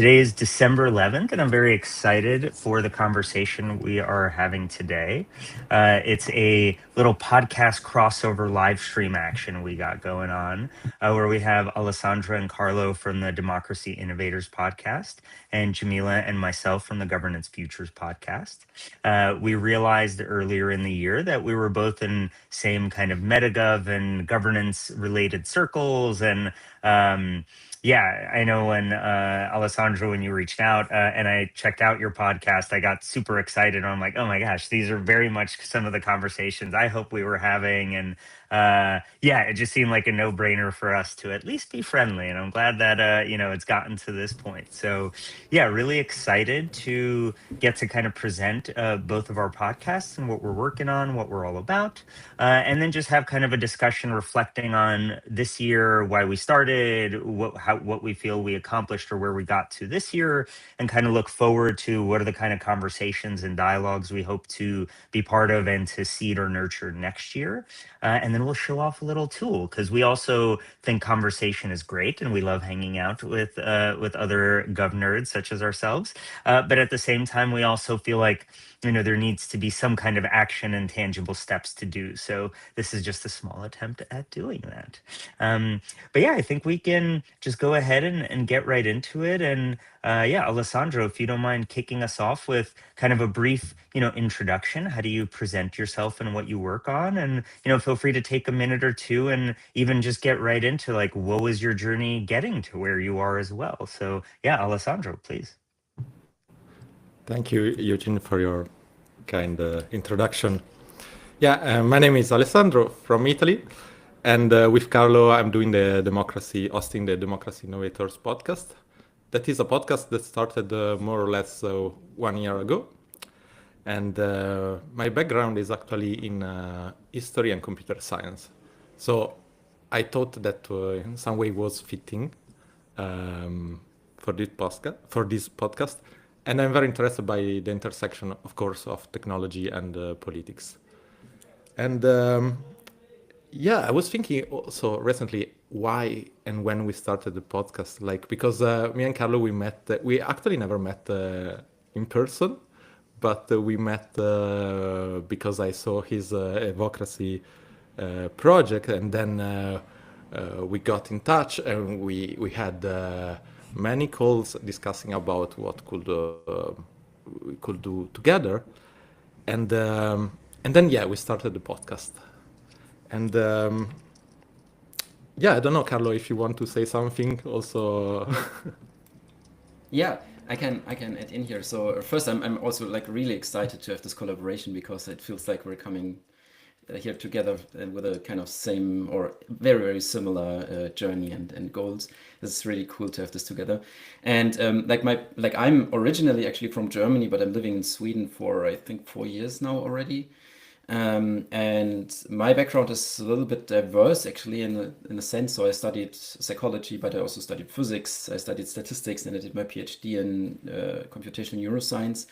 Today is December 11th, and I'm very excited for the conversation we are having today. It's a little podcast crossover live stream action we got going on, where we have Alessandra and Carlo from the Democracy Innovators podcast, and Jamila and myself from the Governance Futures podcast. We realized earlier in the year that we were both in same kind of metagov and governance related circles, and yeah, I know when Alessandro, when you reached out and I checked out your podcast, I got super excited. I'm like, oh my gosh, these are very much some of the conversations I hope we were having. And yeah, it just seemed like a no-brainer for us to at least be friendly. And I'm glad that, it's gotten to this point. So yeah, really excited to get to kind of present both of our podcasts and what we're working on, what we're all about, and then just have kind of a discussion reflecting on this year, why we started, what we feel we accomplished or where we got to this year, and kind of look forward to what are the kind of conversations and dialogues we hope to be part of and to seed or nurture next year. And then we'll show off a little tool because we also think conversation is great and we love hanging out with other gov nerds such as ourselves. But at the same time, we also feel like there needs to be some kind of action and tangible steps to do. So this is just a small attempt at doing that. But yeah, I think we can just go ahead and get right into it. And yeah, Alessandro, if you don't mind kicking us off with kind of a brief, introduction. How do you present yourself and what you work on? And, feel free to take a minute or two and even just get right into like, what was your journey getting to where you are as well? So yeah, Alessandro, please. Thank you, Eugene, for your kind introduction. Yeah, my name is Alessandro from Italy, and with Carlo, I'm doing hosting the Democracy Innovators podcast. That is a podcast that started more or less 1 year ago. And my background is actually in history and computer science. So I thought that in some way was fitting for this podcast. And I'm very interested by the intersection, of course, of technology and politics. And yeah, I was thinking also recently why and when we started the podcast, like because me and Carlo, we actually never met in person, but we met because I saw his advocacy project, and then we got in touch and we had many calls discussing about what we could do together, and then yeah, we started the podcast, and yeah, I don't know, Carlo, if you want to say something also. Yeah, I can add in here. So first, I'm also like really excited to have this collaboration because it feels like we're coming here together with a kind of same or very, very similar journey and goals. It's really cool to have this together. And I'm originally actually from Germany, but I'm living in Sweden for I think 4 years now already. And my background is a little bit diverse actually in a sense. So I studied psychology, but I also studied physics. I studied statistics, and I did my PhD in computational neuroscience,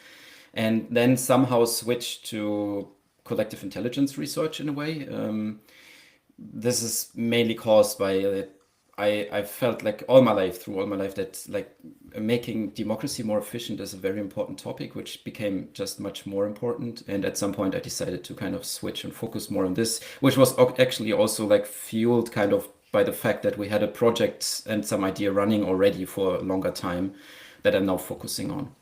and then somehow switched to collective intelligence research in a way. This is mainly caused by I felt like through all my life that like making democracy more efficient is a very important topic, which became just much more important. And at some point I decided to kind of switch and focus more on this, which was actually also like fueled kind of by the fact that we had a project and some idea running already for a longer time that I'm now focusing on.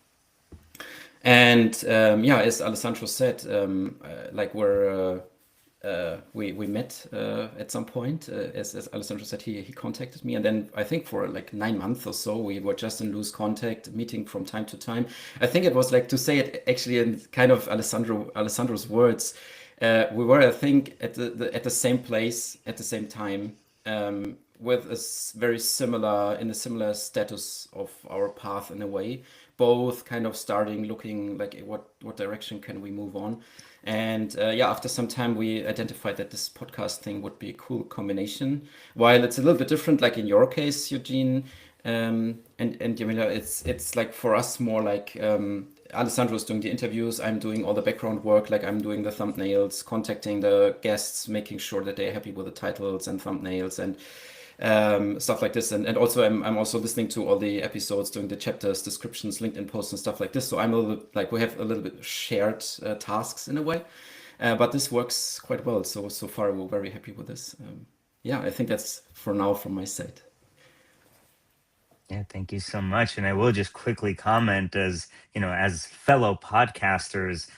And yeah, as Alessandro said, like we met at some point. As Alessandro said, he contacted me, and then I think for like 9 months or so, we were just in loose contact, meeting from time to time. I think it was like, to say it actually in kind of Alessandro's words, we were, I think, at the same place at the same time, with a similar status of our path in a way, both kind of looking like what direction can we move on. And yeah, after some time we identified that this podcast thing would be a cool combination. While it's a little bit different, like in your case, Eugene, and Jamila, it's like for us more like Alessandro's doing the interviews, I'm doing all the background work, like I'm doing the thumbnails, contacting the guests, making sure that they're happy with the titles and thumbnails, and stuff like this. And also I'm also listening to all the episodes, doing the chapters, descriptions, LinkedIn posts and stuff like this. So I'm a little bit like, we have a little bit shared tasks in a way, but this works quite well. So far we're very happy with this. Yeah, I think that's for now from my side. Yeah, thank you so much. And I will just quickly comment, as you know, as fellow podcasters,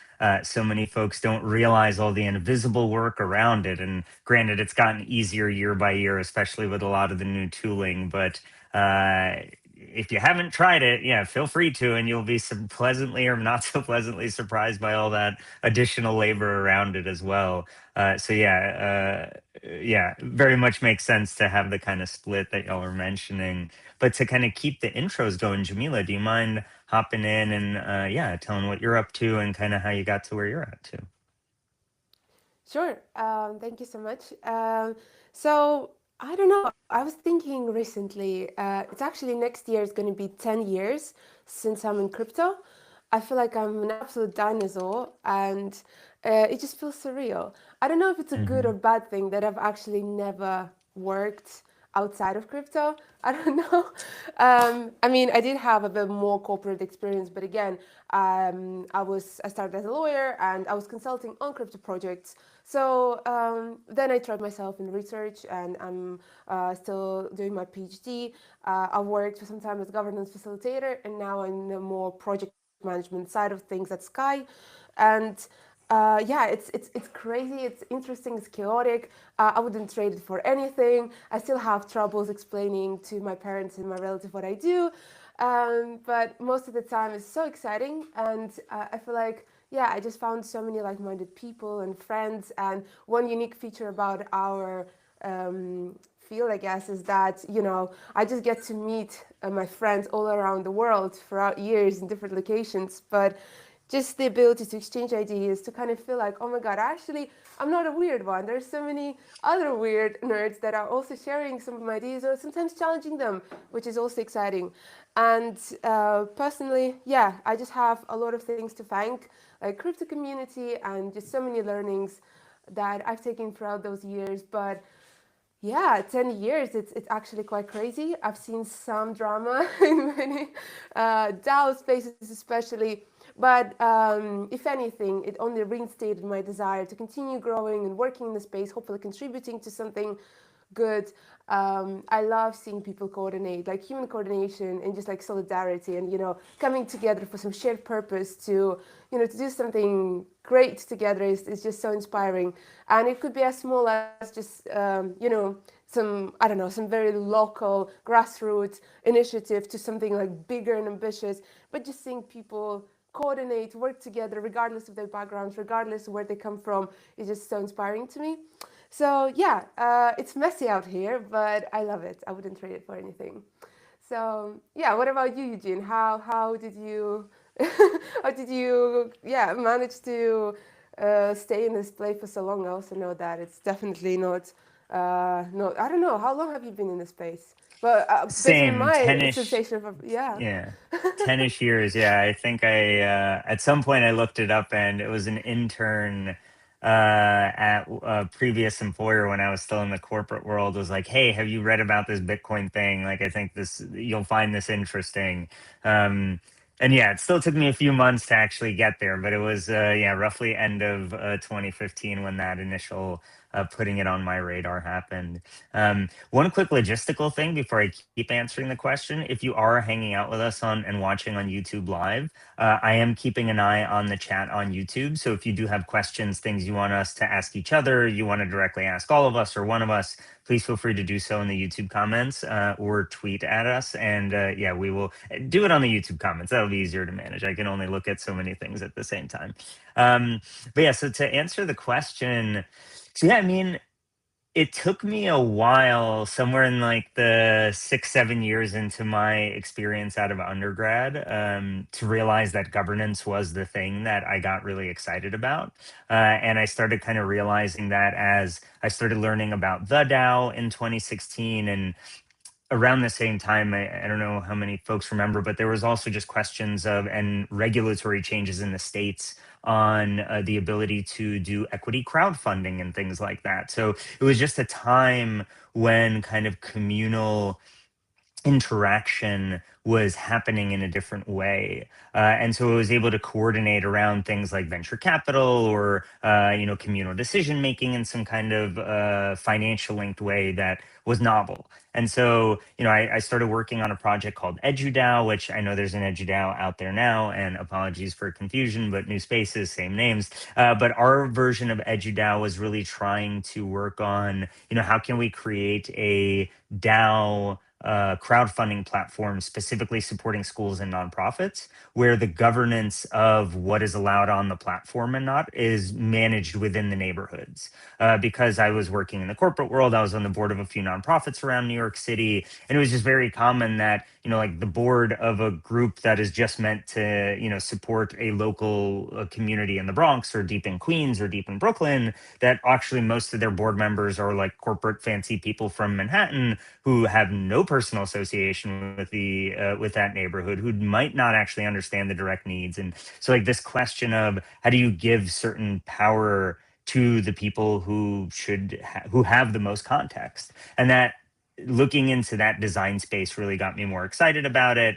so many folks don't realize all the invisible work around it. And granted, it's gotten easier year by year, especially with a lot of the new tooling. But if you haven't tried it, yeah, feel free to, and you'll be pleasantly or not so pleasantly surprised by all that additional labor around it as well. So yeah, very much makes sense to have the kind of split that y'all are mentioning. But to kind of keep the intros going, Jamila, do you mind hopping in and yeah, telling what you're up to and kind of how you got to where you're at too? Sure. Thank you so much. So I don't know. I was thinking recently, it's actually next year is going to be 10 years since I'm in crypto. I feel like I'm an absolute dinosaur and it just feels surreal. I don't know if it's a good or Hmm. bad thing that I've actually never worked outside of crypto. I don't know. I mean, I did have a bit more corporate experience, but again, I started as a lawyer and I was consulting on crypto projects. So then I tried myself in research, and I'm still doing my PhD. I worked for some time as governance facilitator, and now I'm in the more project management side of things at Sky, and yeah, it's crazy. It's interesting. It's chaotic. I wouldn't trade it for anything. I still have troubles explaining to my parents and my relative what I do, but most of the time it's so exciting, and I feel like yeah, I just found so many like-minded people and friends. And one unique feature about our field, I guess, is that I just get to meet my friends all around the world throughout years in different locations, but just the ability to exchange ideas, to kind of feel like, oh my God, actually, I'm not a weird one. There's so many other weird nerds that are also sharing some of my ideas or sometimes challenging them, which is also exciting. And personally, yeah, I just have a lot of things to thank, like crypto community and just so many learnings that I've taken throughout those years. But yeah, 10 years, it's actually quite crazy. I've seen some drama in many DAO spaces, especially. But if anything, it only reinstated my desire to continue growing and working in the space, hopefully contributing to something good. I love seeing people coordinate, like human coordination and just like solidarity and, coming together for some shared purpose to do something great together is just so inspiring. And it could be as small as just, some, I don't know, some very local grassroots initiative to something like bigger and ambitious, but just seeing people coordinate, work together, regardless of their backgrounds, regardless of where they come from, is just so inspiring to me. So yeah, it's messy out here, but I love it. I wouldn't trade it for anything. So yeah, what about you, Eugene? How did you how did you manage to stay in this place for so long? I also know that it's definitely not no. I don't know. How long have you been in this space? But based on Same, my 10ish. sensation of yeah. Yeah, 10ish years. Yeah, I think I at some point I looked it up, and it was an intern at a previous employer when I was still in the corporate world was like, "Hey, have you read about this Bitcoin thing? Like, I think this you'll find this interesting." Um, and yeah, it still took me a few months to actually get there, but it was yeah, roughly end of 2015 when that initial putting it on my radar happened. One quick logistical thing before I keep answering the question. If you are hanging out with us on and watching on YouTube Live, I am keeping an eye on the chat on YouTube. So if you do have questions, things you want us to ask each other, you want to directly ask all of us or one of us, please feel free to do so in the YouTube comments or tweet at us. And yeah, we will do it on the YouTube comments. That'll be easier to manage. I can only look at so many things at the same time. But yeah, so to answer the question, so yeah, I mean, it took me a while, somewhere in like the 6, 7 years into my experience out of undergrad, to realize that governance was the thing that I got really excited about. And I started kind of realizing that as I started learning about the DAO in 2016 and around the same time, I don't know how many folks remember, but there was also just questions of and regulatory changes in the states on the ability to do equity crowdfunding and things like that. So it was just a time when kind of communal interaction was happening in a different way, and so it was able to coordinate around things like venture capital or communal decision making in some kind of financial linked way that was novel. And so I started working on a project called EduDAO, which I know there's an EduDAO out there now, and apologies for confusion, but new spaces, same names. But our version of EduDAO was really trying to work on how can we create a DAO crowdfunding platform specifically supporting schools and nonprofits, where the governance of what is allowed on the platform and not is managed within the neighborhoods. Because I was working in the corporate world, I was on the board of a few nonprofits around New York City, and it was just very common that like the board of a group that is just meant to support a local community in the Bronx or deep in Queens or deep in Brooklyn, that actually most of their board members are like corporate fancy people from Manhattan who have no personal association with the with that neighborhood, who might not actually understand the direct needs. And so like this question of how do you give certain power to the people who who have the most context, and that looking into that design space really got me more excited about it.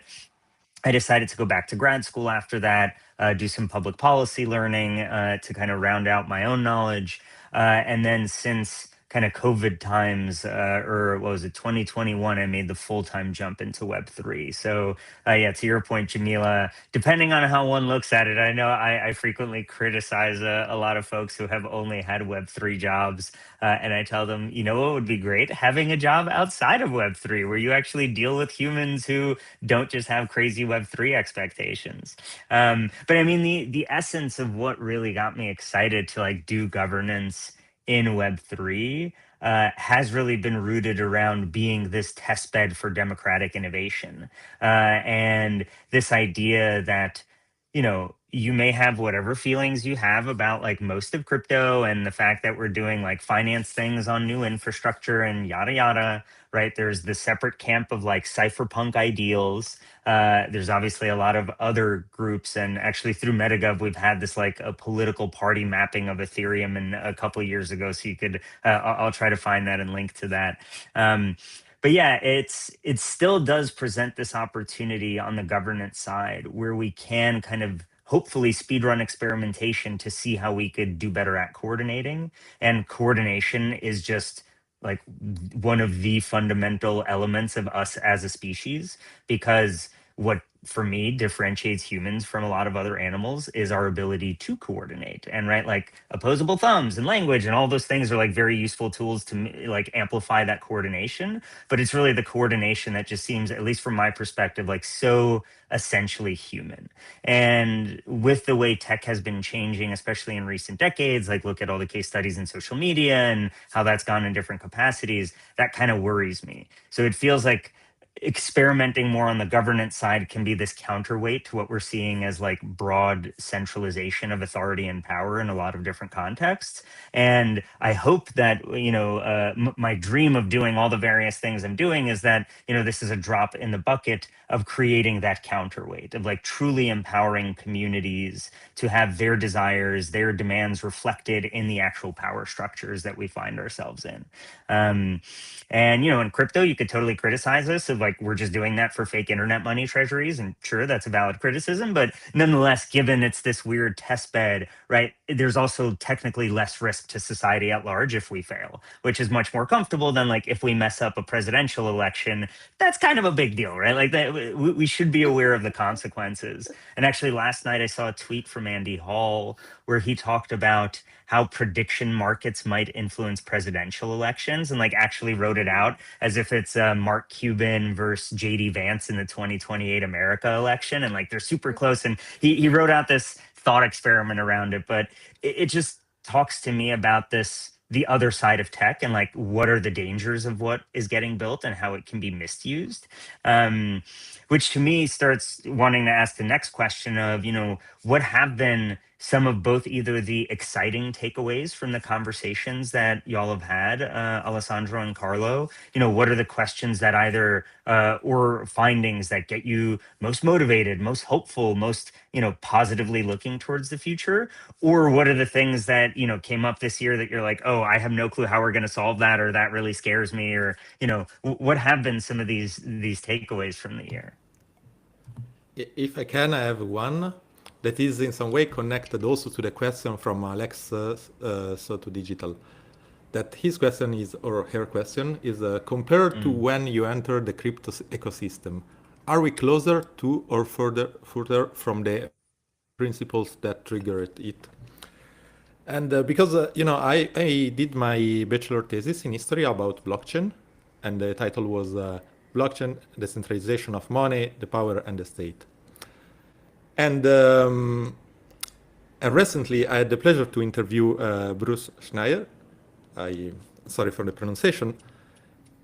I decided to go back to grad school after that, do some public policy learning to kind of round out my own knowledge. And then since kind of COVID times, or what was it, 2021, I made the full-time jump into Web3. So yeah, to your point, Jamila, depending on how one looks at it, I know I frequently criticize a lot of folks who have only had Web3 jobs. And I tell them, what would be great? Having a job outside of Web3 where you actually deal with humans who don't just have crazy Web3 expectations. But I mean, the essence of what really got me excited to like do governance in Web3 has really been rooted around being this testbed for democratic innovation, and this idea that you may have whatever feelings you have about like most of crypto and the fact that we're doing like finance things on new infrastructure and yada yada, right? There's the separate camp of like cypherpunk ideals. There's obviously a lot of other groups, and actually through MetaGov, we've had this like a political party mapping of Ethereum and a couple of years ago. So you could, I'll try to find that and link to that. But yeah, it still does present this opportunity on the governance side where we can kind of hopefully speedrun experimentation to see how we could do better at coordinating. And coordination is just like one of the fundamental elements of us as a species, because what for me differentiates humans from a lot of other animals is our ability to coordinate. And right, like opposable thumbs and language and all those things are like very useful tools to like amplify that coordination, but it's really the coordination that just seems, at least from my perspective, like so essentially human. And with the way tech has been changing, especially in recent decades, like look at all the case studies in social media and how that's gone in different capacities, that kind of worries me. So it feels like experimenting more on the governance side can be this counterweight to what we're seeing as like broad centralization of authority and power in a lot of different contexts. And I hope that my dream of doing all the various things I'm doing is that this is a drop in the bucket of creating that counterweight, of like truly empowering communities to have their desires, their demands reflected in the actual power structures that we find ourselves in. And in crypto, you could totally criticize us of like we're just doing that for fake internet money treasuries, and sure, that's a valid criticism. But nonetheless, given it's this weird test bed, right? There's also technically less risk to society at large if we fail, which is much more comfortable than like if we mess up a presidential election. That's kind of a big deal, right? Like that, we should be aware of the consequences. And actually, last night I saw a tweet from Andy Hall where he talked about how prediction markets might influence presidential elections, and like actually wrote it out as if it's Mark Cuban versus JD Vance in the 2028 America election. And like they're super close. And he wrote out this thought experiment around it. But it just talks to me about the other side of tech and like what are the dangers of what is getting built and how it can be misused, which to me starts wanting to ask the next question of what have been some of both either the exciting takeaways from the conversations that y'all have had, Alessandro and Carlo. What are the questions that either or findings that get you most motivated, most hopeful, most positively looking towards the future? Or what are the things that came up this year that you're like, oh, I have no clue how we're going to solve that, or that really scares me, or what have been some of these takeaways from the year? If I can, I have one that is in some way connected also to the question from Alex Soto Digital. That his question is, or her question is, compared to when you enter the crypto ecosystem, are we closer to or further from the principles that triggered it? And because, I did my bachelor thesis in history about blockchain, and the title was Blockchain, Decentralization of Money, the Power and the State. And recently I had the pleasure to interview Bruce Schneier. Sorry for the pronunciation.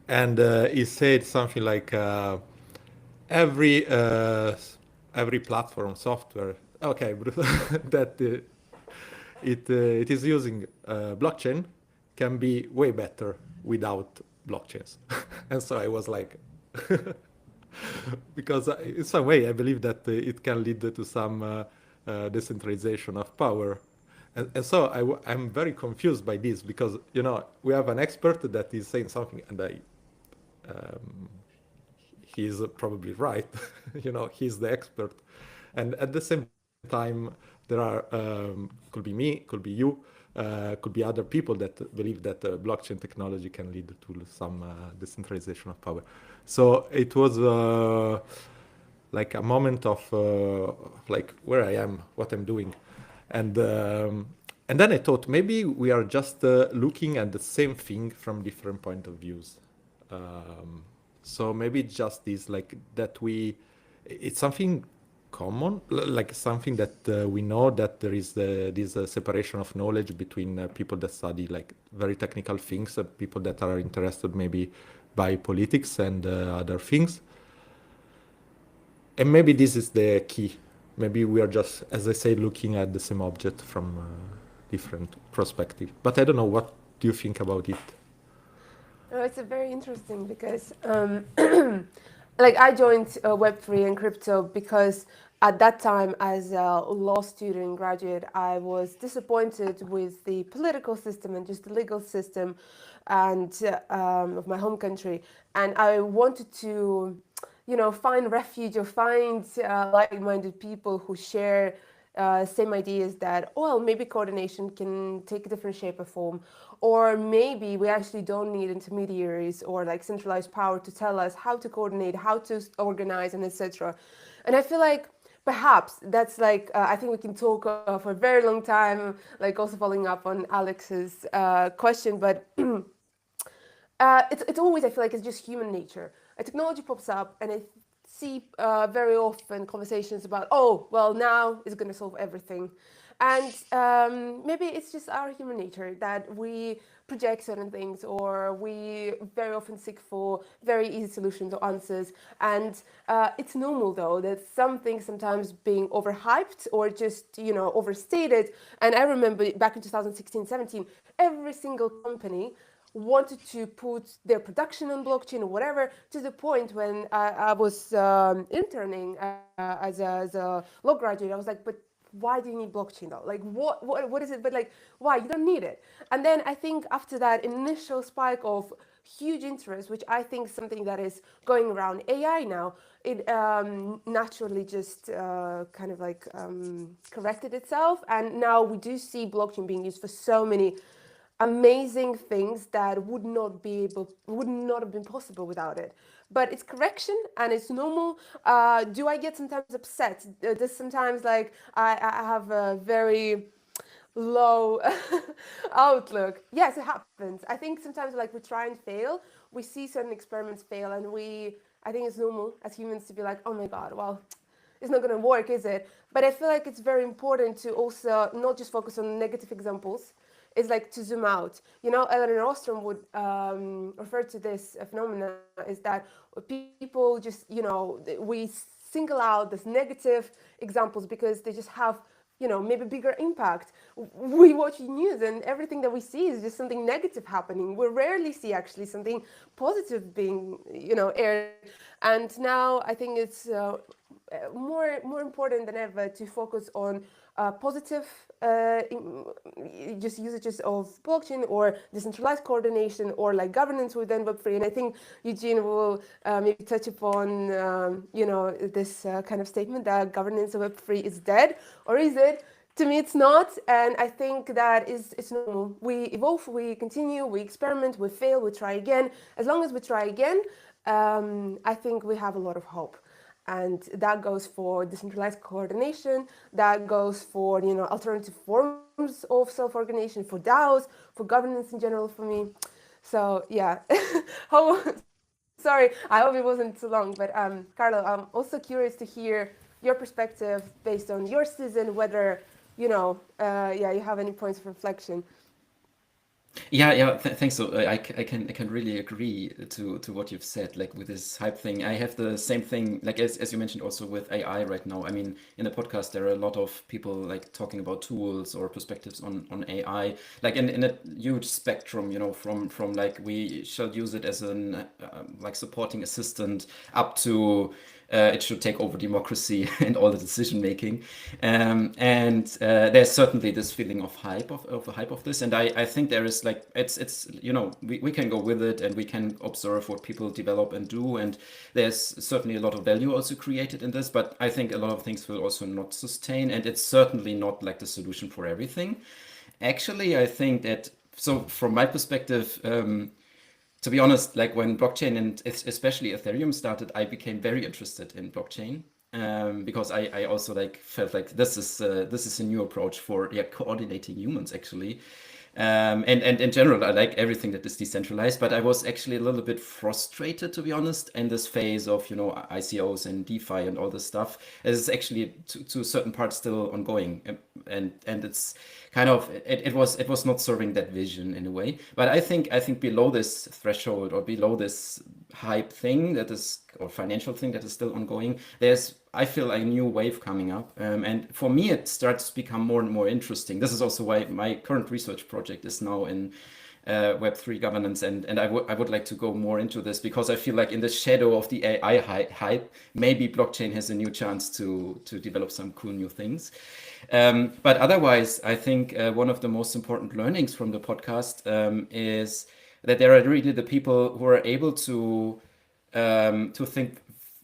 And he said something like every platform software, okay, Bruce, that it is using blockchain can be way better without blockchains. And so I was like, because in some way I believe that it can lead to some decentralization of power. And so I'm very confused by this because, we have an expert that is saying something and he's probably right. He's the expert. And at the same time, there are, could be me, could be you, could be other people that believe that blockchain technology can lead to some decentralization of power. So it was like a moment of like where I am, what I'm doing. And then I thought maybe we are just looking at the same thing from different point of views. So maybe it's just this, like that it's something common, like something that we know that there is this separation of knowledge between people that study like very technical things, people that are interested maybe by politics and other things. And maybe this is the key. Maybe we are just, as I say, looking at the same object from different perspective. But I don't know, what do you think about it? No, it's a very interesting because like I joined Web3 and crypto because at that time as a law student graduate, I was disappointed with the political system and just the legal system and of my home country. And I wanted to, find refuge or find like-minded people who share same ideas that, well, maybe coordination can take a different shape or form, or maybe we actually don't need intermediaries or like centralized power to tell us how to coordinate, how to organize, and etc. And I feel like perhaps that's like I think we can talk for a very long time, like also following up on Alex's question, but it's always, I feel like it's just human nature. A technology pops up and I see very often conversations about, oh, well, now it's going to solve everything. And maybe it's just our human nature that we project certain things, or we very often seek for very easy solutions or answers. And it's normal, though, that some things sometimes being overhyped or just, overstated. And I remember back in 2016-17, every single company wanted to put their production on blockchain or whatever, to the point when I was interning as a law graduate, I was like, but why do you need blockchain though? Like, what is it? But like, why? You don't need it. And then I think after that initial spike of huge interest, which I think is something that is going around AI now, it naturally just kind of like corrected itself. And now we do see blockchain being used for so many amazing things that would not have been possible without it. But it's correction and it's normal. Do I get sometimes upset? Does sometimes like I have a very low outlook? Yes, it happens. I think sometimes like we try and fail. We see certain experiments fail, and I think it's normal as humans to be like, oh my God, well, it's not going to work, is it? But I feel like it's very important to also not just focus on negative examples. Is like to zoom out. Eleanor Ostrom would refer to this phenomena is that people just, we single out these negative examples because they just have maybe bigger impact. We watch news and everything that we see is just something negative happening. We rarely see actually something positive being, aired. And now I think it's more important than ever to focus on positive just usages of blockchain or decentralized coordination or like governance within Web3. And I think Eugene will maybe touch upon this kind of statement that governance of Web3 is dead, or is it? To me, it's not, and I think that it's normal. We evolve, we continue, we experiment, we fail, we try again. As long as we try again, I think we have a lot of hope. And that goes for decentralized coordination, that goes for alternative forms of self-organization, for DAOs, for governance in general for me. So yeah, sorry, I hope it wasn't too long, but Carlo, I'm also curious to hear your perspective based on your season, whether you have any points of reflection. Yeah. Thanks. So I can really agree to what you've said. Like with this hype thing, I have the same thing. Like as you mentioned, also with AI right now. I mean, in the podcast, there are a lot of people like talking about tools or perspectives on AI, like in a huge spectrum. From like we shall use it as an like supporting assistant up to it should take over democracy and all the decision making, and there's certainly this feeling of hype of the hype of this, and I think there is like it's we can go with it and we can observe what people develop and do, and there's certainly a lot of value also created in this, but I think a lot of things will also not sustain, and it's certainly not like the solution for everything. Actually, I think that, so from my perspective, to be honest, like when blockchain and especially Ethereum started, I became very interested in blockchain, because I also like felt like this is a new approach for coordinating humans actually. And in general, I like everything that is decentralized, but I was actually a little bit frustrated, to be honest, in this phase of ICOs and DeFi and all this stuff. It's actually to a certain part still ongoing, and it's kind of it was not serving that vision in a way. But I think below this threshold or below this hype thing that is, or financial thing that is still ongoing, there's, I feel, a new wave coming up, and for me it starts to become more and more interesting. This is also why my current research project is now in Web3 governance, and I would like to go more into this, because I feel like in the shadow of the AI hype, maybe blockchain has a new chance to develop some cool new things. But otherwise, I think one of the most important learnings from the podcast is that there are really the people who are able to think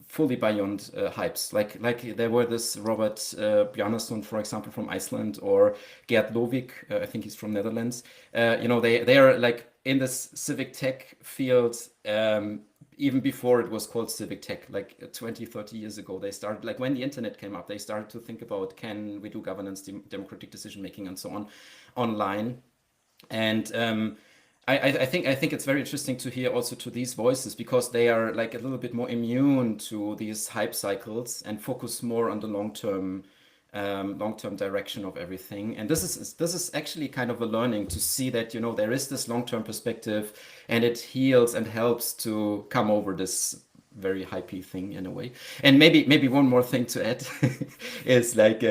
fully beyond hypes. Like there were this Robert Bjarnason, for example, from Iceland, or Gerd Lovik, I think he's from Netherlands. They are like in this civic tech field, even before it was called civic tech, like 20, 30 years ago. They started, like when the internet came up, they started to think about, can we do governance, democratic decision making, and so on online. And I think it's very interesting to hear also to these voices, because they are like a little bit more immune to these hype cycles and focus more on the long-term direction of everything. And this is actually kind of a learning to see that there is this long-term perspective, and it heals and helps to come over this very hypey thing in a way. And maybe one more thing to add is like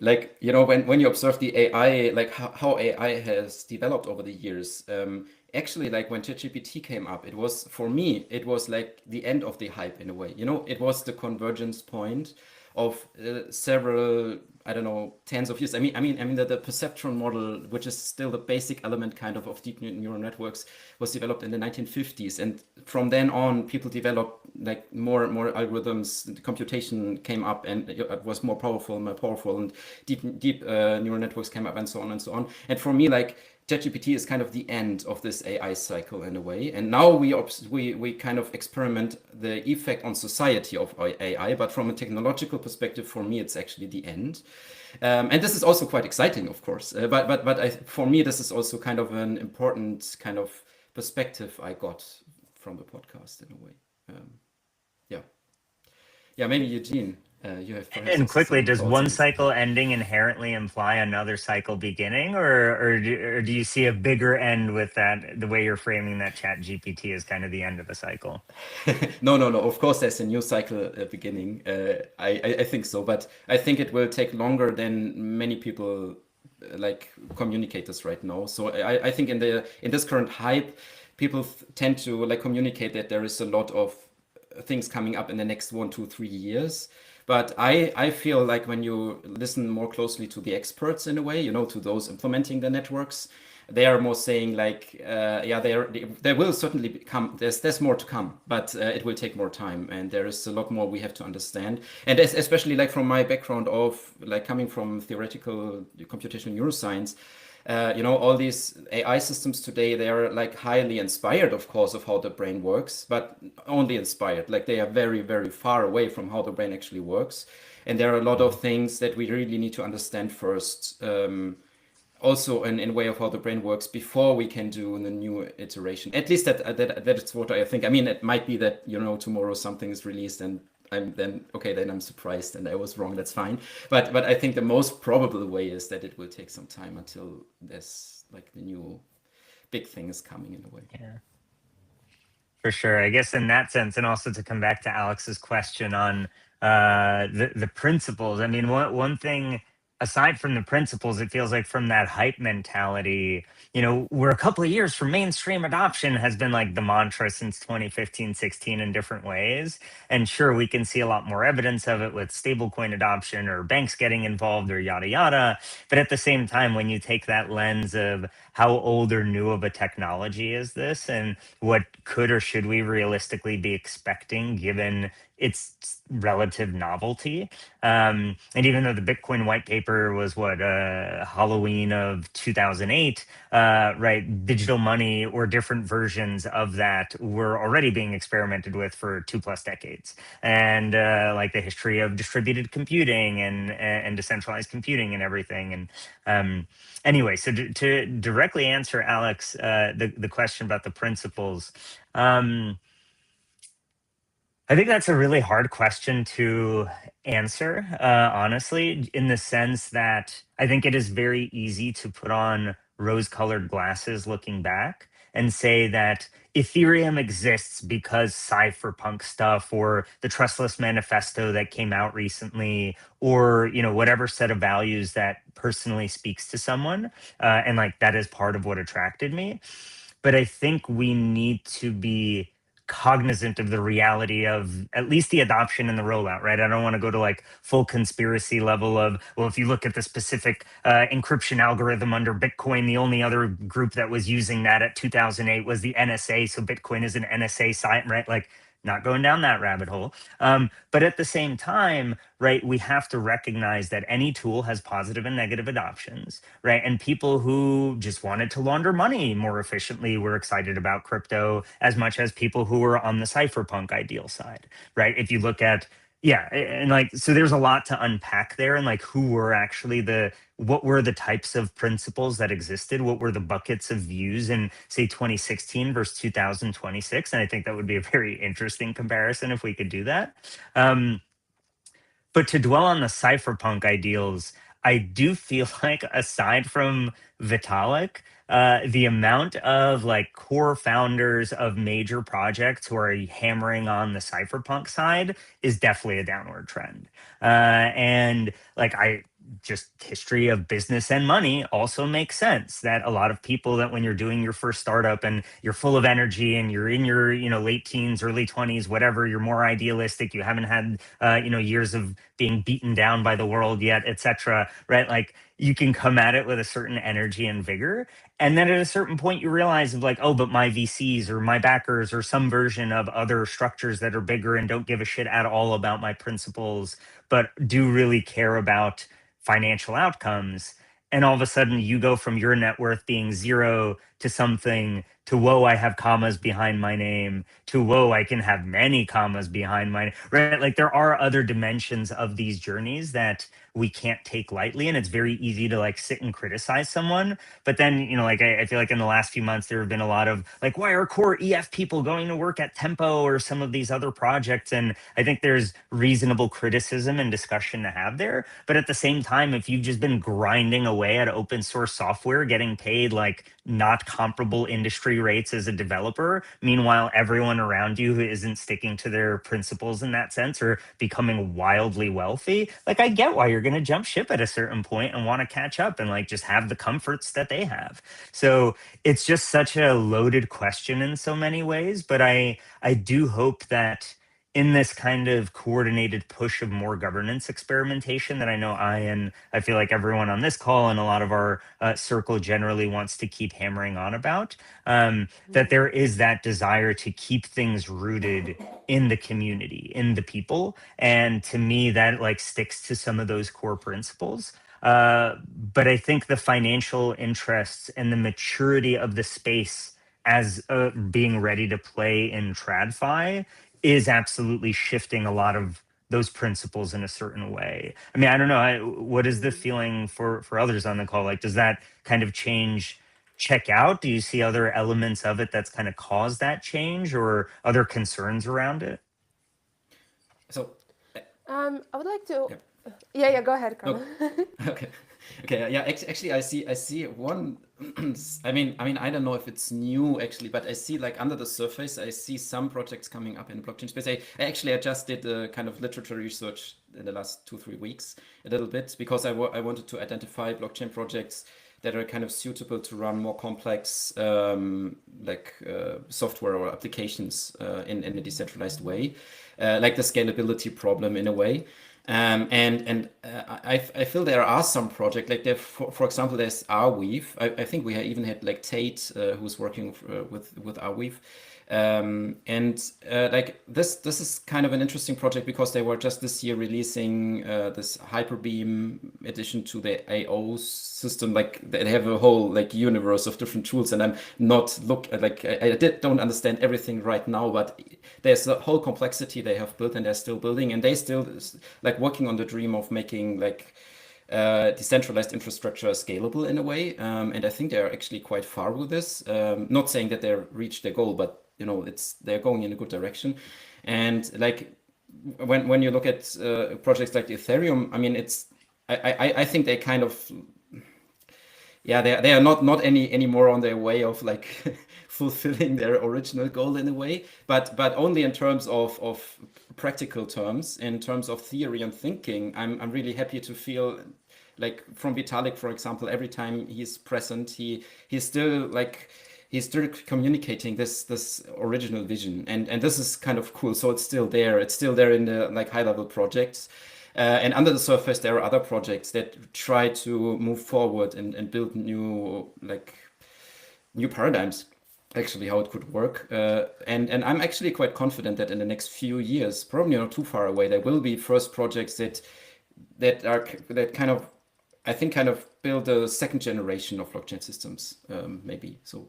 when you observe the AI, like how AI has developed over the years. Actually, like when ChatGPT came up, it was, for me, it was like the end of the hype in a way. It was the convergence point of several, I don't know, tens of years. I mean the perceptron model, which is still the basic element kind of deep neural networks, was developed in the 1950s, and from then on, people developed like more algorithms. The computation came up, and it was more powerful, and deep neural networks came up, and so on and so on. And for me, like, ChatGPT is kind of the end of this AI cycle in a way, and now we kind of experiment the effect on society of AI. But from a technological perspective, for me, it's actually the end, and this is also quite exciting, of course. For me, this is also kind of an important kind of perspective I got from the podcast in a way. Yeah. Maybe Eugene. You have perhaps And also quickly, some does thoughts on one this. cycle ending inherently imply another cycle beginning, or do you see a bigger end with that? The way you're framing that Chat GPT is kind of the end of the cycle. No, no, no. Of course, there's a new cycle beginning. I think so, but I think it will take longer than many people like communicate this right now. So I think in this current hype, people tend to like communicate that there is a lot of things coming up in the next 1, 2, 3 years. But I feel like when you listen more closely to the experts in a way, to those implementing the networks, they are more saying like, yeah, there will certainly come. There's more to come, but it will take more time, and there is a lot more we have to understand. And especially like from my background of like coming from theoretical computational neuroscience, all these AI systems today, they are like highly inspired, of course, of how the brain works, but only inspired. Like they are very, very far away from how the brain actually works. And there are a lot of things that we really need to understand first, also in way of how the brain works before we can do the new iteration. At least that's what I think. I mean, it might be that, tomorrow something is released and then I'm surprised and I was wrong. That's fine. But I think the most probable way is that it will take some time until there's like the new big thing is coming in a way. Yeah, for sure. I guess in that sense, and also to come back to Alex's question on the principles. I mean, one thing aside from the principles, it feels like from that hype mentality, we're a couple of years from mainstream adoption has been like the mantra since 2015, 16 in different ways. And sure, we can see a lot more evidence of it with stablecoin adoption or banks getting involved or yada yada. But at the same time, when you take that lens of how old or new of a technology is this, and what could or should we realistically be expecting given its relative novelty. And even though the Bitcoin white paper was Halloween of 2008, right, digital money or different versions of that were already being experimented with for 2+ decades. And like the history of distributed computing and decentralized computing and everything. And anyway, so to directly answer Alex, the question about the principles, I think that's a really hard question to answer, honestly, in the sense that I think it is very easy to put on rose colored glasses looking back and say that Ethereum exists because cypherpunk stuff or the Trustless Manifesto that came out recently, or whatever set of values that personally speaks to someone, and like that is part of what attracted me. But I think we need to be cognizant of the reality of at least the adoption and the rollout, right? I don't want to go to like full conspiracy level of, well, if you look at the specific encryption algorithm under Bitcoin, the only other group that was using that at 2008 was the NSA. So Bitcoin is an NSA site, right? Like, not going down that rabbit hole. But at the same time, right, we have to recognize that any tool has positive and negative adoptions, right? And people who just wanted to launder money more efficiently were excited about crypto as much as people who were on the cypherpunk ideal side, right? If you look at, yeah, and like, so there's a lot to unpack there, and like who were actually what were the types of principles that existed? What were the buckets of views in, say, 2016 versus 2026? And I think that would be a very interesting comparison if we could do that. But to dwell on the cypherpunk ideals, I do feel like aside from Vitalik, the amount of like core founders of major projects who are hammering on the cypherpunk side is definitely a downward trend. And like just history of business and money also makes sense that a lot of people that when you're doing your first startup and you're full of energy and you're in your late teens, early 20s, whatever, you're more idealistic, you haven't had years of being beaten down by the world yet, etc., right? Like you can come at it with a certain energy and vigor, and then at a certain point you realize of like, oh, but my VCs or my backers or some version of other structures that are bigger and don't give a shit at all about my principles but do really care about financial outcomes. And all of a sudden you go from your net worth being zero to something to whoa, I have commas behind my name, to whoa, I can have many commas behind my name, right? Like there are other dimensions of these journeys that we can't take lightly. And it's very easy to like sit and criticize someone. But then, you know, like I feel like in the last few months, there have been a lot of like, why are core EF people going to work at Tempo or some of these other projects? And I think there's reasonable criticism and discussion to have there. But at the same time, if you've just been grinding away at open source software, getting paid like not comparable industry rates as a developer, meanwhile, everyone around you who isn't sticking to their principles in that sense or becoming wildly wealthy, like I get why you're going to jump ship at a certain point and want to catch up and like just have the comforts that they have. So it's just such a loaded question in so many ways, but I do hope that in this kind of coordinated push of more governance experimentation that I know I feel like everyone on this call and a lot of our circle generally wants to keep hammering on about, that there is that desire to keep things rooted in the community, in the people. And to me, that like sticks to some of those core principles. But I think the financial interests and the maturity of the space as being ready to play in TradFi is absolutely shifting a lot of those principles in a certain way. I mean, I don't know. What is the feeling for others on the call? Like, does that kind of change check out? Do you see other elements of it that's kind of caused that change or other concerns around it? So, I would like to. yeah. Yeah, go ahead, Carlo. Okay. Okay. Yeah. Actually, I see one. I mean, I don't know if it's new actually, but I see like under the surface, I see some projects coming up in the blockchain space. I just did a kind of literature research in the last 2-3 weeks a little bit because I wanted to identify blockchain projects that are kind of suitable to run more complex software or applications in a decentralized way, like the scalability problem in a way. I feel there are some projects like there. For example, there's Arweave. I think we even had like Tate, who's working with Arweave, like this is kind of an interesting project because they were just this year releasing this Hyperbeam addition to the AO system. Like they have a whole like universe of different tools, and I'm not don't understand everything right now, but there's a whole complexity they have built and they're still building, and they still like working on the dream of making like decentralized infrastructure scalable in a way. And I think they're actually quite far with this. Not saying that they've reached their goal, but you know, they're going in a good direction. And like when you look at projects like Ethereum, I mean, I think they kind of, yeah, they are not any more on their way of like fulfilling their original goal in a way, but only in terms of practical terms. In terms of theory and thinking, I'm really happy to feel like from Vitalik, for example, every time he's present, he's still communicating this original vision, and this is kind of cool. So it's still there in the like high level projects. And under the surface, there are other projects that try to move forward and build new paradigms, actually, how it could work. And I'm actually quite confident that in the next few years, probably not too far away, there will be first projects that kind of build a second generation of blockchain systems, maybe. So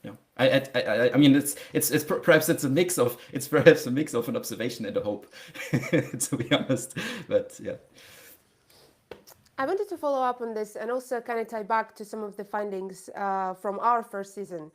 yeah, I mean, it's perhaps a mix of an observation and a hope, to be honest. But yeah. I wanted to follow up on this and also kind of tie back to some of the findings from our first season,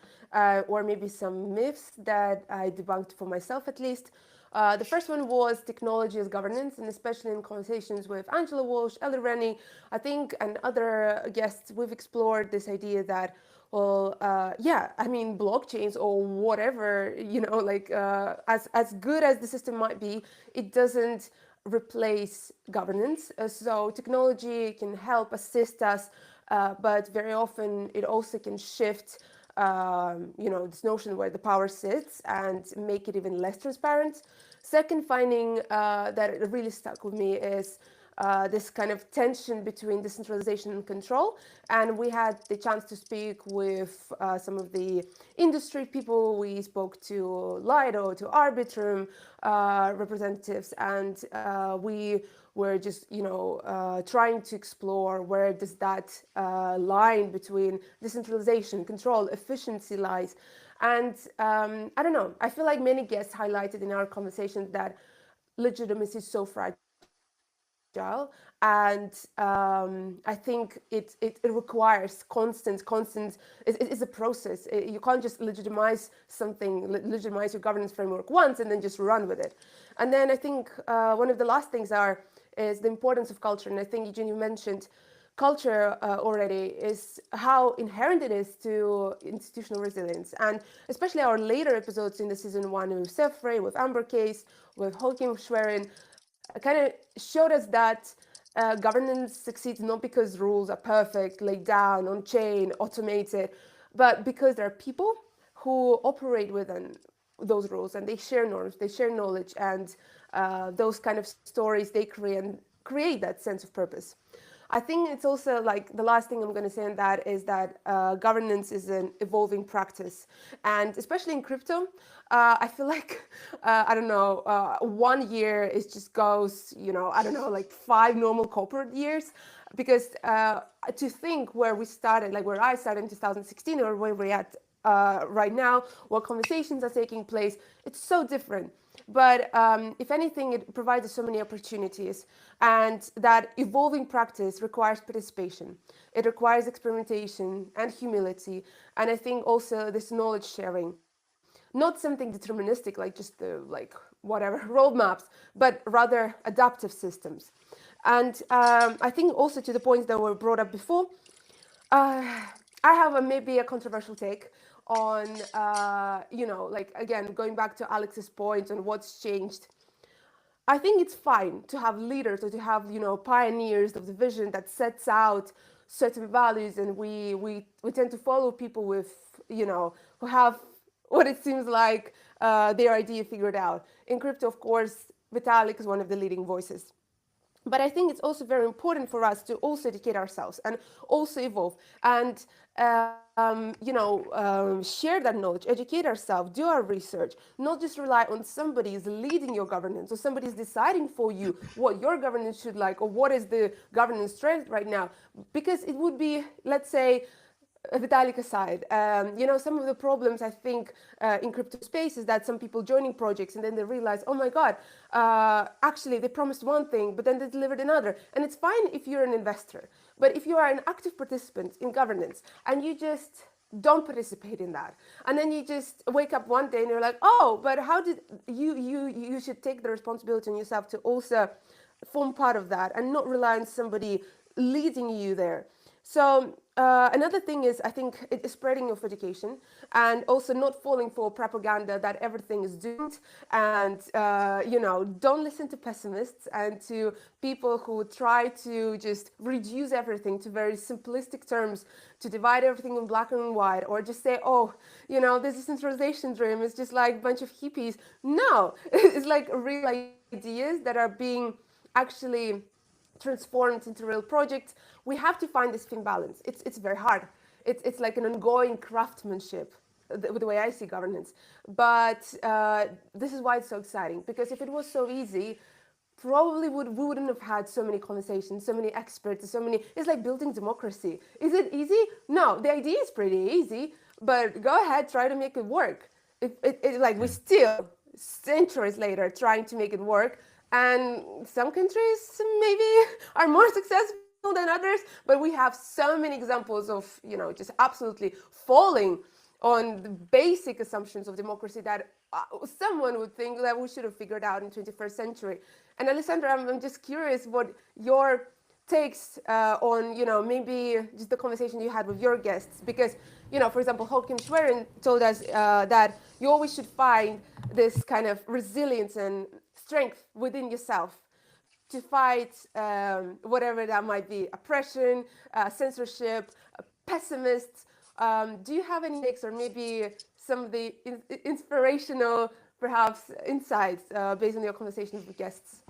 or maybe some myths that I debunked for myself at least. The first one was technology as governance, and especially in conversations with Angela Walsh, Ellie Rennie, I think, and other guests, we've explored this idea that, well, yeah, I mean, blockchains or whatever, you know, like as good as the system might be, it doesn't replace governance. So technology can help assist us, but very often it also can shift, you know, this notion where the power sits and make it even less transparent. Second finding that really stuck with me is this kind of tension between decentralization and control. And we had the chance to speak with some of the industry people. We spoke to Lido, to Arbitrum representatives, and we were just, trying to explore where does that line between decentralization, control, efficiency lies. And I don't know, I feel like many guests highlighted in our conversations that legitimacy is so fragile. And I think it requires it's a process. You can't just legitimize something, legitimize your governance framework once and then just run with it. And then I think one of the last things is the importance of culture. And I think, Eugene, you mentioned culture already, is how inherent it is to institutional resilience. And especially our later episodes in the season one with Sefre, with Amber Case, with Holkim Schwerin, kind of showed us that governance succeeds not because rules are perfect, laid down, on chain, automated, but because there are people who operate within those rules, and they share norms, they share knowledge, and those kind of stories, they create that sense of purpose. I think it's also like the last thing I'm going to say on that is that governance is an evolving practice. And especially in crypto, I feel like, I don't know, 1 year it just goes, I don't know, like 5 normal corporate years. Because to think where we started, like where I started in 2016 or where we're at right now, what conversations are taking place, it's so different. But if anything, it provides us so many opportunities. And that evolving practice requires participation. It requires experimentation and humility. And I think also this knowledge sharing. Not something deterministic, like just the, like, whatever, roadmaps, but rather adaptive systems. And I think also to the points that were brought up before, I have maybe a controversial take on, like, again, going back to Alex's point on what's changed. I think it's fine to have leaders or to have, pioneers of the vision that sets out certain values, and we tend to follow people with, who have what it seems like their idea figured out. In crypto, of course, Vitalik is one of the leading voices. But I think it's also very important for us to also educate ourselves and also evolve and, share that knowledge, educate ourselves, do our research, not just rely on somebody is leading your governance or somebody is deciding for you what your governance should like or what is the governance strength right now. Because it would be, let's say, Vitalik aside, some of the problems I think in crypto space is that some people joining projects and then they realize, oh my God, actually they promised one thing, but then they delivered another. And it's fine if you're an investor, but if you are an active participant in governance and you just don't participate in that, and then you just wake up one day and you're like, oh, but how did you should take the responsibility on yourself to also form part of that and not rely on somebody leading you there. So another thing is, I think, it is spreading of education and also not falling for propaganda that everything is doomed. And, don't listen to pessimists and to people who try to just reduce everything to very simplistic terms, to divide everything in black and white, or just say, oh, this decentralization dream is just like a bunch of hippies. No, it's like real ideas that are being actually transformed into real projects. We have to find this thin balance. It's very hard. It's like an ongoing craftsmanship, the way I see governance. But this is why it's so exciting, because if it was so easy, probably we wouldn't have had so many conversations, so many experts, it's like building democracy. Is it easy? No, the idea is pretty easy, but go ahead, try to make it work. We still, centuries later, trying to make it work. And some countries maybe are more successful than others, but we have so many examples of, just absolutely falling on the basic assumptions of democracy that someone would think that we should have figured out in 21st century. And Alessandra, I'm just curious what your takes on, maybe just the conversation you had with your guests. Because, for example, Håkan Schwerin told us that you always should find this kind of resilience and strength within yourself to fight whatever that might be, oppression, censorship, pessimists. Do you have any takes or maybe some of the inspirational perhaps insights based on your conversations with guests.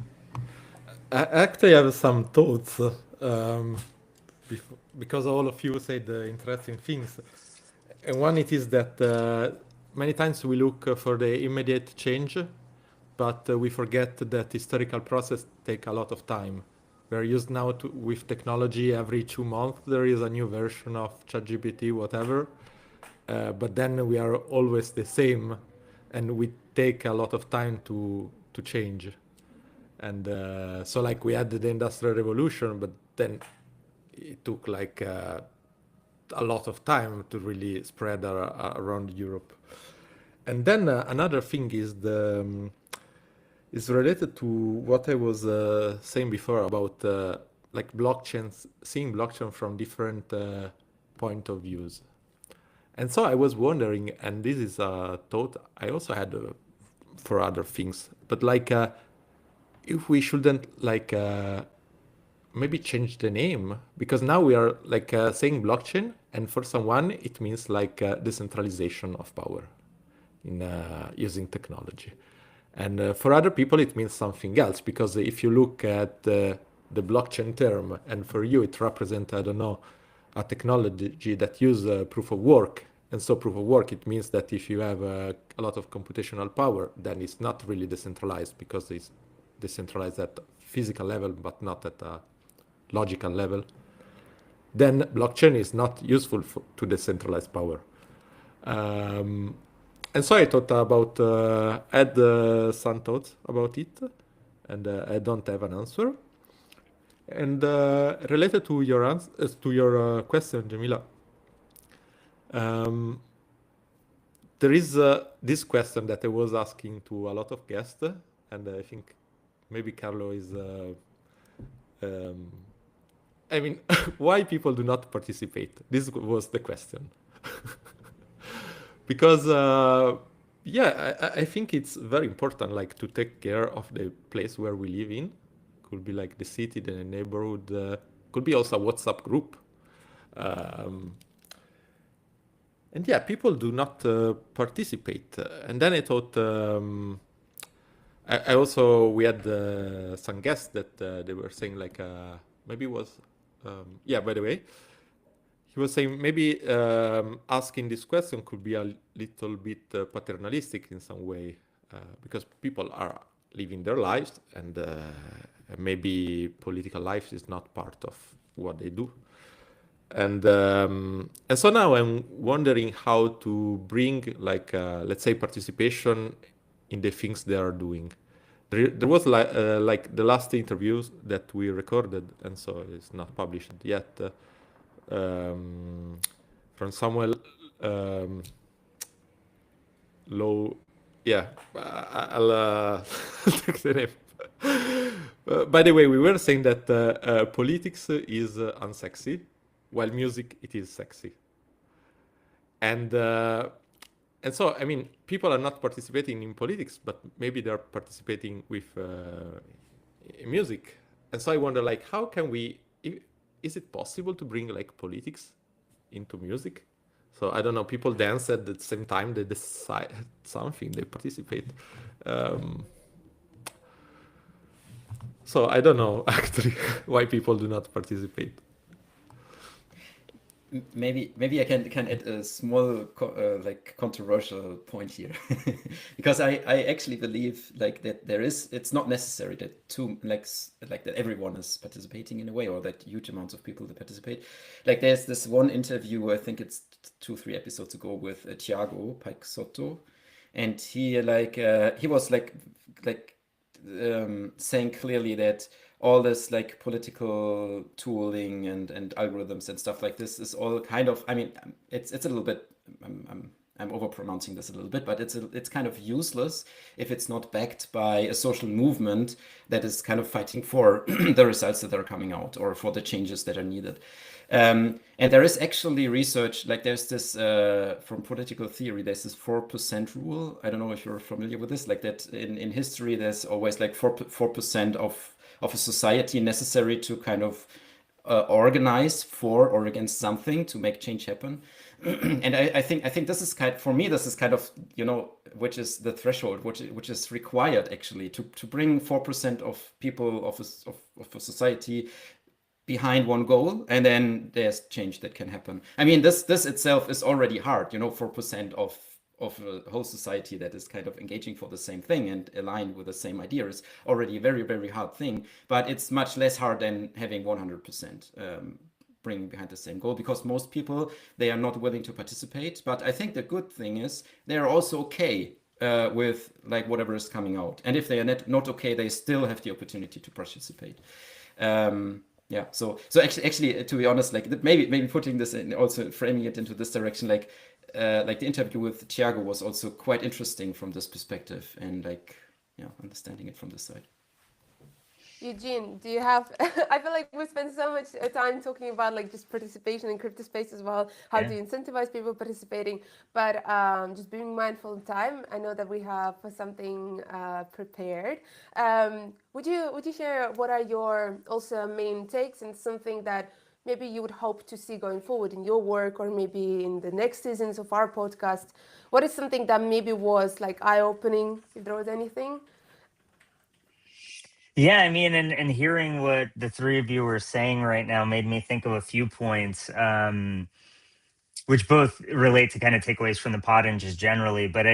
I actually have some thoughts because all of you said interesting things. And one it is that many times we look for the immediate change, but we forget that historical process take a lot of time. We're used now with technology every 2 months there is a new version of ChatGPT, whatever. But then we are always the same, and we take a lot of time to change. And so like we had the Industrial Revolution, but then it took like a lot of time to really spread around Europe. And then another thing is is related to what I was saying before about like blockchains, seeing blockchain from different point of views. And so I was wondering, and this is a thought I also had for other things, but like if we shouldn't like maybe change the name, because now we are like saying blockchain, and for someone it means like decentralization of power in using technology. And for other people it means something else, because if you look at the blockchain term, and for you it represents, I don't know, a technology that uses proof of work. And so proof of work, it means that if you have a lot of computational power, then it's not really decentralized, because it's decentralized at physical level, but not at a logical level. Then blockchain is not useful to decentralize power. And so I thought about, add some thoughts about it, and I don't have an answer. And related to your question, Jamila, there is this question that I was asking to a lot of guests, and I think maybe Carlo is. I mean, why people do not participate? This was the question. Because yeah, I think it's very important, like, to take care of the place where we live in. Could be like the city, the neighborhood, could be also a WhatsApp group. And yeah, people do not participate. And then I thought, I also, we had some guests that they were saying like, maybe it was, yeah, by the way, he was saying maybe asking this question could be a little bit paternalistic in some way, because people are living their lives, and maybe political life is not part of what they do. And so now I'm wondering how to bring, like, let's say, participation in the things they are doing. There was like the last interviews that we recorded, and so it's not published yet, from Samuel Low. Yeah, I'll take the name. By the way, we were saying that politics is unsexy, while music, it is sexy. And so, I mean, people are not participating in politics, but maybe they're participating with music. And so I wonder, like, how can we, is it possible to bring, like, politics into music? So I don't know, people dance at the same time, they decide something, they participate. So I don't know, actually, why people do not participate. Maybe I can add a small like controversial point here, because I actually believe like that it's not necessary that that everyone is participating in a way, or that huge amounts of people that participate. Like there's this one interview, I think it's 2-3 episodes ago, with Thiago Paixotto, and he was saying clearly that all this like political tooling and algorithms and stuff like this is all kind of, I mean, it's a little bit, I'm over pronouncing this a little bit, but it's kind of useless if it's not backed by a social movement that is kind of fighting for the results that are coming out, or for the changes that are needed. And there is actually research, like there's this from political theory, there's this 4% rule. I don't know if you're familiar with this, like that in history there's always like 4% of a society necessary to kind of organize for or against something to make change happen. And I think this is for me, this is kind of, which is the threshold, which is required actually to bring 4% of people of a society behind one goal, and then there's change that can happen. I mean, this itself is already hard, 4% of a whole society that is kind of engaging for the same thing and aligned with the same idea is already a very, very hard thing, but it's much less hard than having 100% bringing behind the same goal, because most people, they are not willing to participate. But I think the good thing is they're also okay with like whatever is coming out, and if they are not okay, they still have the opportunity to participate. Yeah, so actually, to be honest, like maybe putting this in, also framing it into this direction, like the interview with Thiago was also quite interesting from this perspective, and like, yeah, understanding it from this side. Eugene, do you have, I feel like we spend so much time talking about like just participation in crypto space as well, how Yeah. to incentivize people participating, but just being mindful of time. I know that we have something prepared. Would you share what are your also main takes and something that maybe you would hope to see going forward in your work, or maybe in the next seasons of our podcast? What is something that maybe was like eye-opening, if there was anything? Yeah, I mean, and hearing what the three of you were saying right now made me think of a few points, which both relate to kind of takeaways from the pod and just generally. But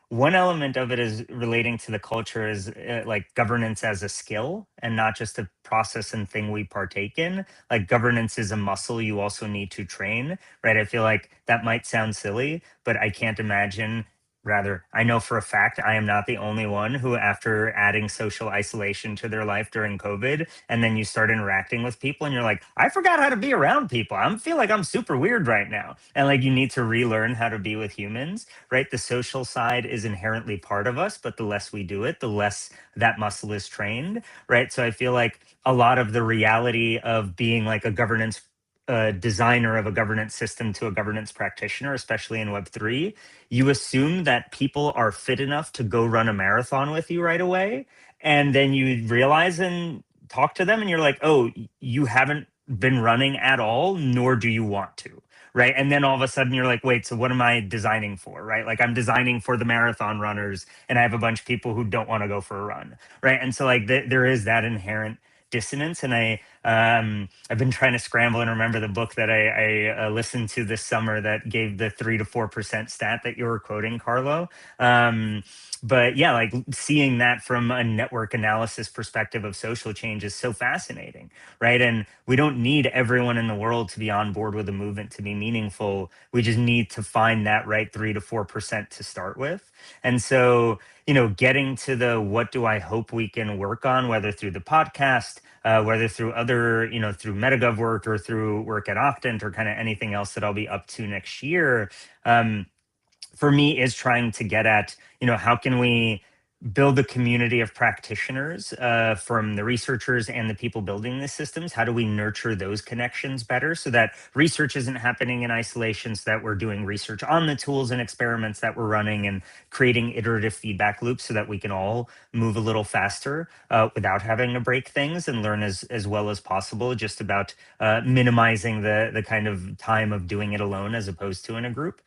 one element of it is relating to the culture is like governance as a skill and not just a process and thing we partake in. Like governance is a muscle you also need to train, right? I feel like that might sound silly, but I can't imagine. Rather, I know for a fact I am not the only one who, after adding social isolation to their life during COVID, and then you start interacting with people and you're like, I forgot how to be around people. I feel like I'm super weird right now. And like you need to relearn how to be with humans, right? The social side is inherently part of us, but the less we do it, the less that muscle is trained, right? So I feel like a lot of the reality of being like a governance designer of a governance system to a governance practitioner, especially in Web3, you assume that people are fit enough to go run a marathon with you right away. And then you realize and talk to them, and you're like, oh, you haven't been running at all, nor do you want to. Right. And then all of a sudden you're like, wait, so what am I designing for? Right. Like I'm designing for the marathon runners, and I have a bunch of people who don't want to go for a run. Right. And so like there is that inherent dissonance. And I've been trying to scramble and remember the book that I listened to this summer that gave the 3 to 4% stat that you were quoting, Carlo. But yeah, like seeing that from a network analysis perspective of social change is so fascinating, right? And we don't need everyone in the world to be on board with the movement to be meaningful. We just need to find that right 3 to 4% to start with. And so, getting to the what do I hope we can work on, whether through the podcast, whether through other, through MetaGov work or through work at Octant or kind of anything else that I'll be up to next year, for me is trying to get at, how can we build a community of practitioners from the researchers and the people building the systems? How do we nurture those connections better so that research isn't happening in isolation, so that we're doing research on the tools and experiments that we're running and creating iterative feedback loops so that we can all move a little faster without having to break things and learn as well as possible, just about minimizing the kind of time of doing it alone as opposed to in a group.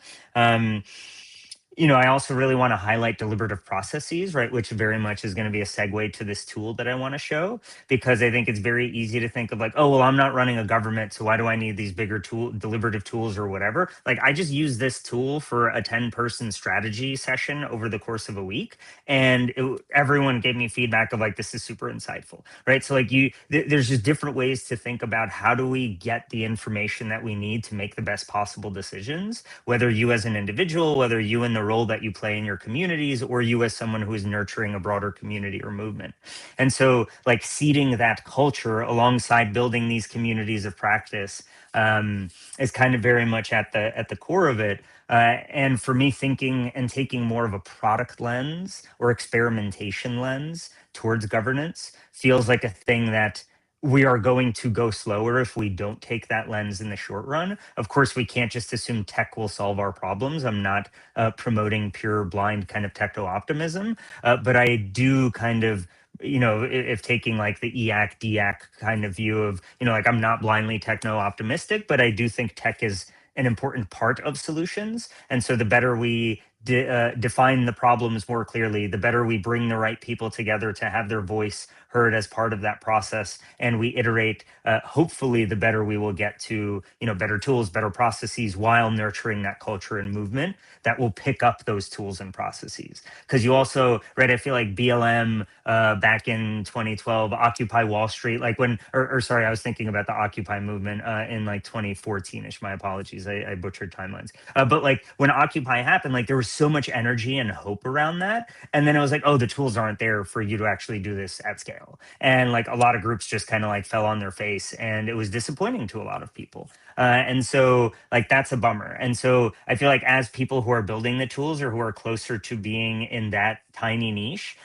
I also really want to highlight deliberative processes, right, which very much is going to be a segue to this tool that I want to show, because I think it's very easy to think of like, oh, well, I'm not running a government, so why do I need these bigger deliberative tools or whatever? Like, I just use this tool for a 10-person strategy session over the course of a week, and everyone gave me feedback of like, this is super insightful, right? So like there's just different ways to think about how do we get the information that we need to make the best possible decisions, whether you as an individual, whether you in the role that you play in your communities, or you as someone who is nurturing a broader community or movement. And so like seeding that culture alongside building these communities of practice is kind of very much at the core of it. And for me, thinking and taking more of a product lens or experimentation lens towards governance feels like a thing that we are going to go slower if we don't take that lens in the short run. Of course, we can't just assume tech will solve our problems. I'm not promoting pure blind kind of techno optimism, but I do kind of, if taking like the EAC, DAC kind of view of, like I'm not blindly techno optimistic, but I do think tech is an important part of solutions. And so the better we define the problems more clearly, the better we bring the right people together to have their voice heard as part of that process, and we iterate, hopefully the better we will get to, better tools, better processes, while nurturing that culture and movement that will pick up those tools and processes. Because you also, right, I feel like BLM back in 2012, Occupy Wall Street, like when, or sorry, I was thinking about the Occupy movement in like 2014-ish, my apologies, I butchered timelines. But like when Occupy happened, like there was so much energy and hope around that. And then it was like, oh, the tools aren't there for you to actually do this at scale. And like a lot of groups just kind of like fell on their face, and it was disappointing to a lot of people. And so like that's a bummer. And so I feel like as people who are building the tools or who are closer to being in that tiny niche,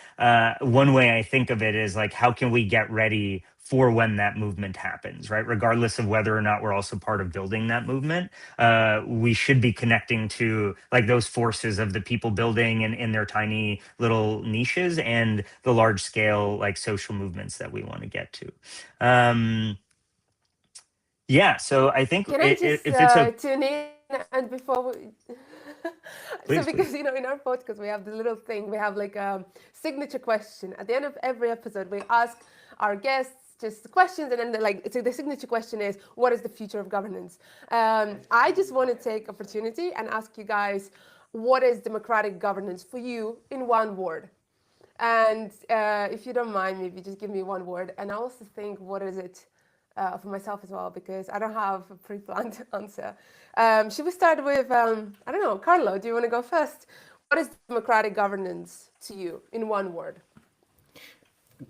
one way I think of it is like, how can we get ready for when that movement happens, right? Regardless of whether or not we're also part of building that movement, we should be connecting to like those forces of the people building in their tiny little niches and the large scale like social movements that we want to get to. Yeah, so I think Can I just if it's a tune in and before we so please, because please. in our podcast we have the little thing, we have like a signature question at the end of every episode. We ask our guests just questions, and then so the signature question is, what is the future of governance? I just want to take opportunity and ask you guys, what is democratic governance for you in one word? And if you don't mind, maybe just give me one word. And I also think, what is it for myself as well, because I don't have a pre-planned answer. Should we start with, I don't know, Carlo, do you want to go first? What is democratic governance to you in one word?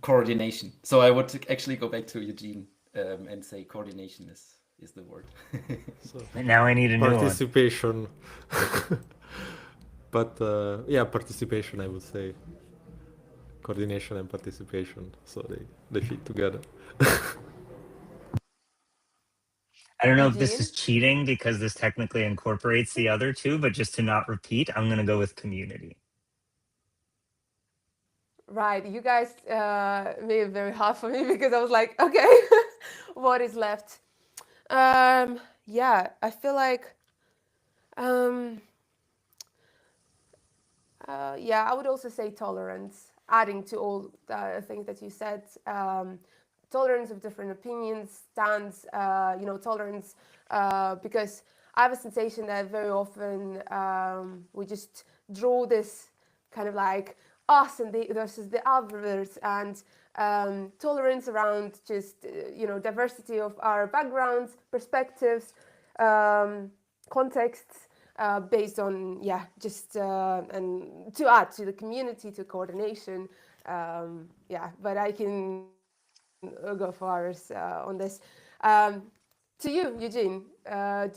Coordination. So I would actually go back to Eugene and say coordination is the word. Now I need a new one. Participation. But yeah, participation, I would say. Coordination and participation, so they fit together. I don't know if this Eugene? is cheating because this technically incorporates the other two, but just to not repeat, I'm going to go with community. Right, you guys made it very hard for me because I was like, okay, what is left? Yeah, I feel like, yeah, I would also say tolerance, adding to all the things that you said. Tolerance of different opinions, stands, tolerance, because I have a sensation that very often we just draw this kind of like us and versus the others, and tolerance around just diversity of our backgrounds, perspectives, contexts, based on just and to add to the community, to coordination. But I can go for hours on this. To you, Eugene,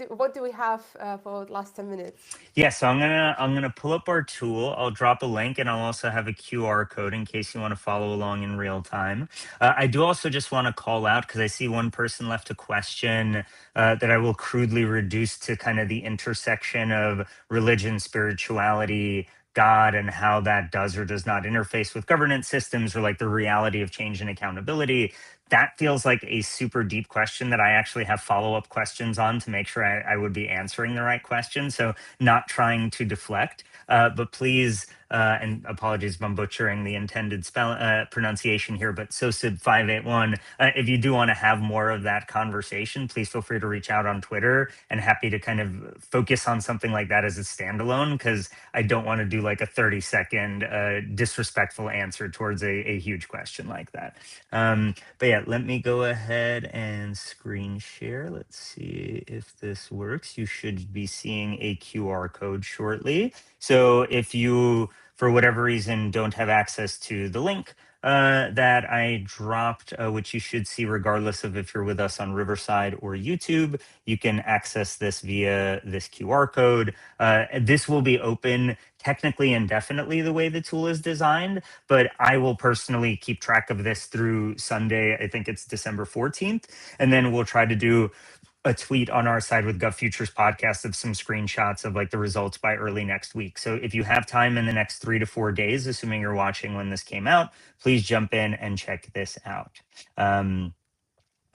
what do we have for the last 10 minutes? Yeah, so I'm gonna pull up our tool. I'll drop a link, and I'll also have a QR code in case you want to follow along in real time. I do also just want to call out, because I see one person left a question that I will crudely reduce to kind of the intersection of religion, spirituality, God, and how that does or does not interface with governance systems, or like the reality of change and accountability. That feels like a super deep question that I actually have follow-up questions on to make sure I would be answering the right question. So not trying to deflect, but please, and apologies if I'm butchering the intended pronunciation here, but SOSID581, if you do want to have more of that conversation, please feel free to reach out on Twitter, and happy to kind of focus on something like that as a standalone, because I don't want to do like a 30-second disrespectful answer towards a huge question like that. But yeah, let me go ahead and screen share. Let's see if this works. You should be seeing a QR code shortly. So if you, for whatever reason, don't have access to the link that I dropped, which you should see regardless of if you're with us on Riverside or YouTube, you can access this via this QR code. This will be open technically indefinitely the way the tool is designed, but I will personally keep track of this through Sunday. I think it's December 14th. And then we'll try to do a tweet on our side with GovFutures podcast of some screenshots of like the results by early next week. So if you have time in the next 3 to 4 days, assuming you're watching when this came out, please jump in and check this out.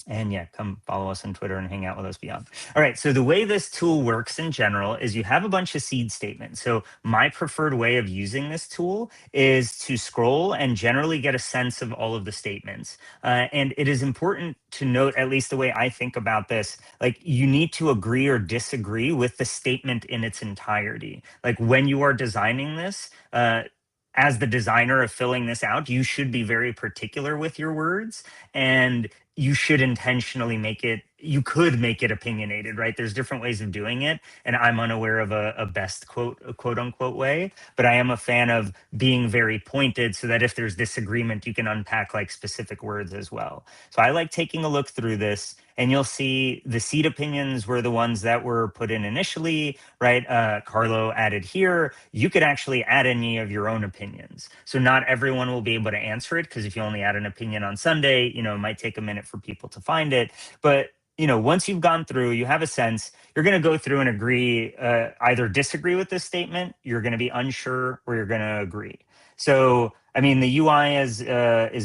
And yeah, come follow us on Twitter and hang out with us beyond. All right. So the way this tool works in general is you have a bunch of seed statements. So my preferred way of using this tool is to scroll and generally get a sense of all of the statements. And it is important to note, at least the way I think about this, like you need to agree or disagree with the statement in its entirety. Like when you are designing this, as the designer of filling this out, you should be very particular with your words, and you should intentionally make it, you could make it opinionated, right? There's different ways of doing it, and I'm unaware of a best quote unquote way, but I am a fan of being very pointed so that if there's disagreement, you can unpack like specific words as well. So I like taking a look through this, and you'll see the seed opinions were the ones that were put in initially, right? Carlo added here. You could actually add any of your own opinions. So not everyone will be able to answer it, because if you only add an opinion on Sunday, it might take a minute for people to find it. But once you've gone through, you have a sense, you're going to go through and agree, either disagree with this statement, you're going to be unsure, or you're going to agree. So, I mean, the UI is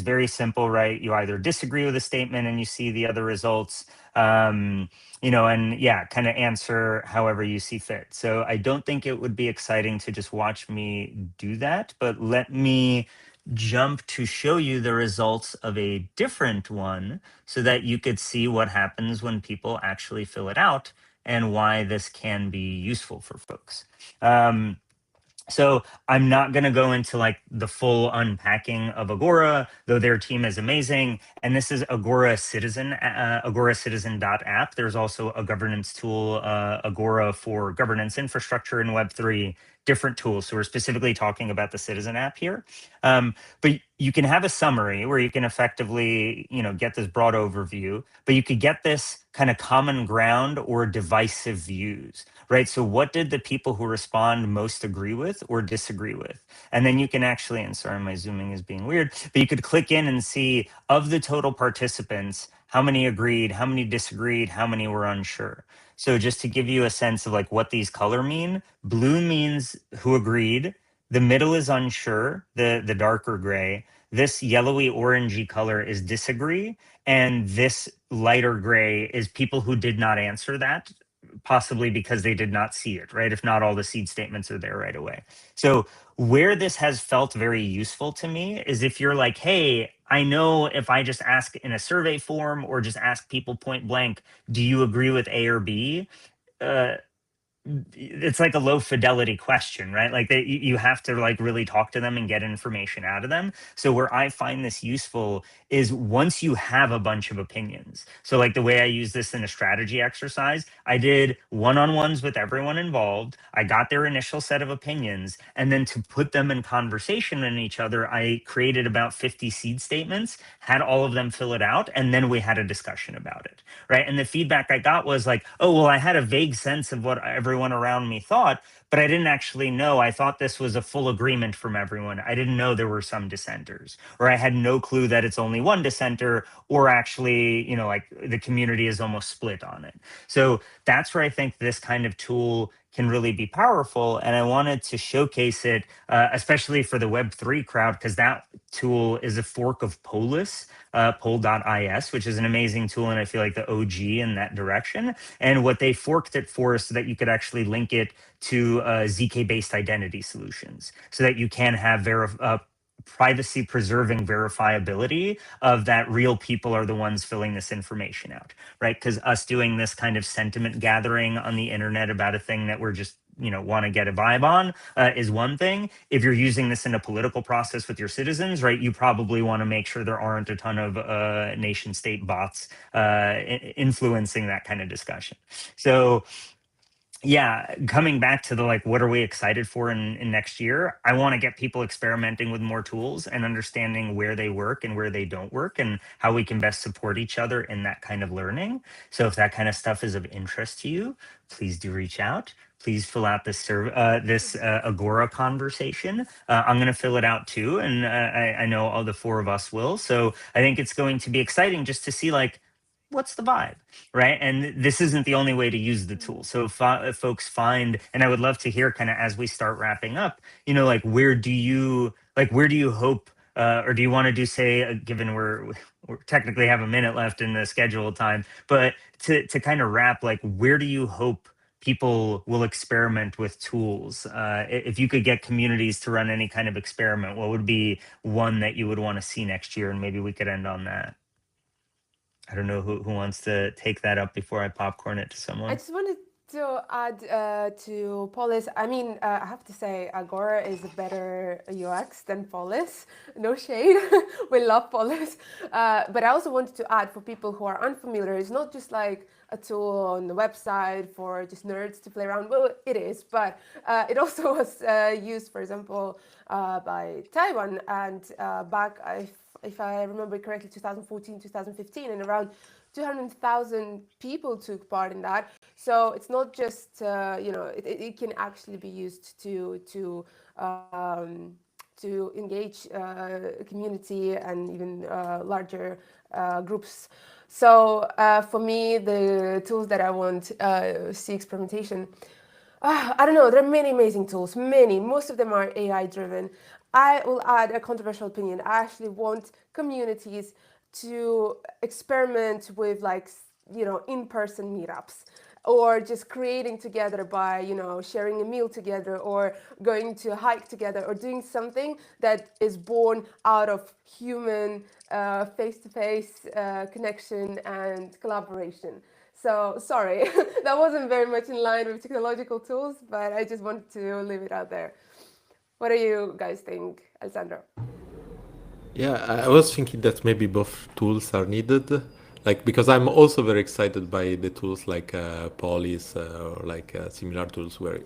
very simple, right? You either disagree with a statement and you see the other results, and yeah, kind of answer however you see fit. So I don't think it would be exciting to just watch me do that, but let me jump to show you the results of a different one so that you could see what happens when people actually fill it out and why this can be useful for folks. So I'm not going to go into like the full unpacking of Agora, though their team is amazing. And this is Agora Citizen, agoracitizen.app. There's also a governance tool, Agora for governance infrastructure in Web3, different tools. So we're specifically talking about the Citizen app here. But you can have a summary where you can effectively, get this broad overview, but you could get this kind of common ground or divisive views, right? So what did the people who respond most agree with or disagree with? And then you can actually, and sorry, my zooming is being weird, but you could click in and see of the total participants, how many agreed, how many disagreed, how many were unsure. So just to give you a sense of like what these color mean, blue means who agreed, the middle is unsure, the darker gray. This yellowy orangey color is disagree, and this lighter gray is people who did not answer that, possibly because they did not see it, right? If not, all the seed statements are there right away. So where this has felt very useful to me is if you're like, hey, I know if I just ask in a survey form or just ask people point blank, do you agree with A or B? It's like a low fidelity question, right? Like you have to like really talk to them and get information out of them. So where I find this useful is once you have a bunch of opinions. So like the way I use this in a strategy exercise, I did one-on-ones with everyone involved. I got their initial set of opinions, and then to put them in conversation with each other, I created about 50 seed statements, had all of them fill it out, and then we had a discussion about it, right? And the feedback I got was like, oh, well, I had a vague sense of what everyone around me thought, but I didn't actually know. I thought this was a full agreement from everyone. I didn't know there were some dissenters, or I had no clue that it's only one dissenter, or actually, like the community is almost split on it. So that's where I think this kind of tool can really be powerful. And I wanted to showcase it, especially for the Web3 crowd, because that tool is a fork of Polis, poll.is, which is an amazing tool. And I feel like the OG in that direction. And what they forked it for is so that you could actually link it to ZK-based identity solutions so that you can have privacy preserving verifiability of that real people are the ones filling this information out, right? Because us doing this kind of sentiment gathering on the internet about a thing that we're just want to get a vibe on is one thing. If you're using this in a political process with your citizens, right, you probably want to make sure there aren't a ton of nation state bots influencing that kind of discussion. So yeah, coming back to the like, what are we excited for in next year? I want to get people experimenting with more tools and understanding where they work and where they don't work and how we can best support each other in that kind of learning. So if that kind of stuff is of interest to you, please do reach out. Please fill out this Agora conversation. I'm going to fill it out too, and I know all the four of us will. So I think it's going to be exciting just to see like, what's the vibe, right? And this isn't the only way to use the tool. So if folks find, and I would love to hear kind of as we start wrapping up, like where do you hope or do you want to do, say, given we're technically have a minute left in the scheduled time, but to kind of wrap, like, where do you hope people will experiment with tools? If you could get communities to run any kind of experiment, what would be one that you would want to see next year? And maybe we could end on that. I don't know who wants to take that up before I popcorn it to I someone. just wanted to add to Polis. I mean, I have to say, Agora is a better UX than Polis. No shade. We love Polis. But I also wanted to add, for people who are unfamiliar, it's not just like a tool on the website for just nerds to play around. Well, it is, but it also was used, for example, by Taiwan. And back, if I remember correctly, 2014, 2015, and around 200,000 people took part in that. So it's not just it can actually be used to engage community and even larger groups. So for me, the tools that I want see experimentation. I don't know. There are many amazing tools. Many. Most of them are AI driven. I will add a controversial opinion. I actually want communities to experiment with, like, in-person meetups, or just creating together by sharing a meal together, or going to a hike together, or doing something that is born out of human face-to-face connection and collaboration. So sorry, that wasn't very much in line with technological tools, but I just wanted to leave it out there. What do you guys think, Alessandro? Yeah, I was thinking that maybe both tools are needed, like because I'm also very excited by the tools like Polis or like similar tools where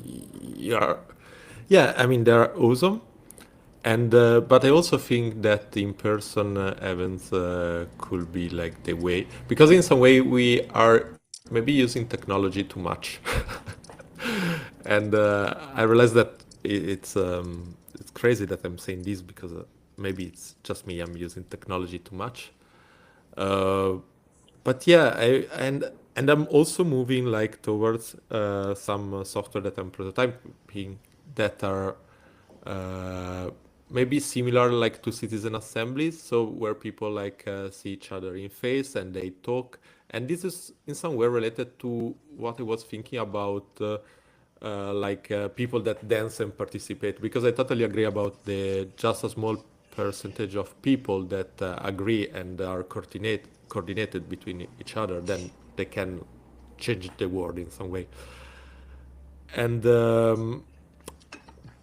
you're, yeah, I mean they're awesome, and but I also think that in-person events could be like the way, because in some way we are maybe using technology too much, and I realize that it's crazy that I'm saying this because maybe it's just me. I'm using technology too much. Uh, but yeah, and I'm also moving like towards some software that I'm prototyping that are uh, maybe similar like to citizen assemblies, so where people like see each other in face and they talk. And this is in some way related to what I was thinking about people that dance and participate, because I totally agree about the just a small percentage of people that agree and are coordinated between each other, then they can change the world in some way. And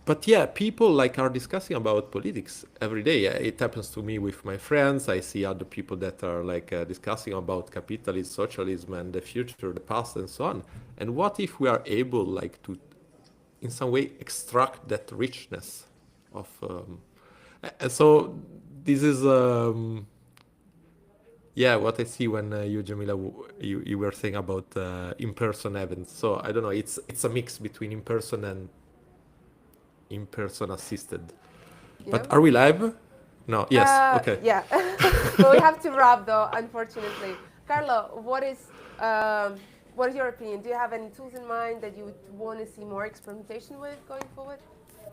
but yeah, people like are discussing about politics every day. It happens to me with my friends. I see other people that are like discussing about capitalism, socialism, and the future, the past, and so on. And what if we are able like to in some way extract that richness of and so this is yeah, what I see when you, Jamila, you were saying about in-person events. So I don't know, it's a mix between in-person and in-person assisted. Yeah. But are we live? No. Yes. Okay. Yeah. But we have to wrap, though, unfortunately. Carlo, what is your opinion? Do you have any tools in mind that you would want to see more experimentation with going forward?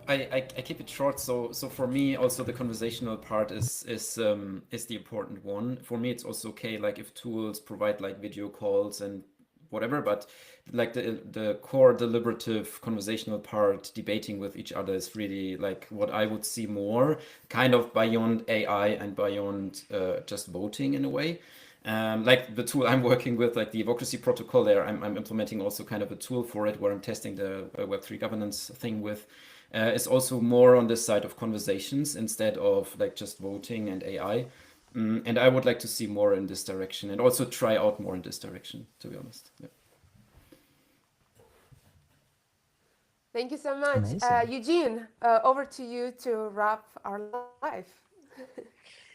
I keep it short. So for me, also the conversational part is the important one. For me, it's also okay like if tools provide like video calls and whatever, but like the core deliberative conversational part, debating with each other, is really like what I would see more, kind of beyond AI and beyond just voting in a way. Like the tool I'm working with, like the Evocracy protocol there, I'm implementing also kind of a tool for it where I'm testing the Web3 governance thing with. Is also more on this side of conversations instead of like just voting and AI. And I would like to see more in this direction and also try out more in this direction, to be honest. Yeah. Thank you so much. Eugene, over to you to wrap our live.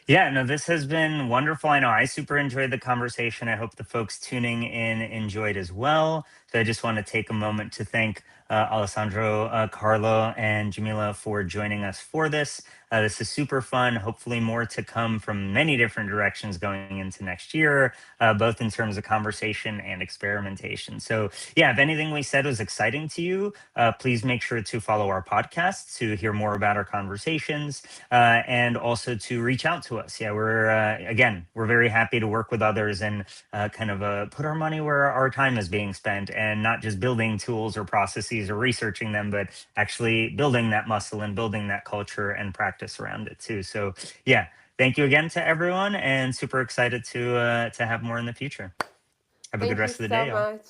Yeah, no, this has been wonderful. I know I super enjoyed the conversation. I hope the folks tuning in enjoyed as well. So I just want to take a moment to thank Alessandro, Carlo, and Jamila for joining us for this. This is super fun. Hopefully more to come from many different directions going into next year, both in terms of conversation and experimentation. So yeah, if anything we said was exciting to you, please make sure to follow our podcast to hear more about our conversations, and also to reach out to us. Yeah, we're very happy to work with others and put our money where our time is being spent, and not just building tools or processes or researching them, but actually building that muscle and building that culture and practice around it too. So yeah, thank you again to everyone, and super excited to have more in the future. Have a good Thank you rest of the so day, y'all. much.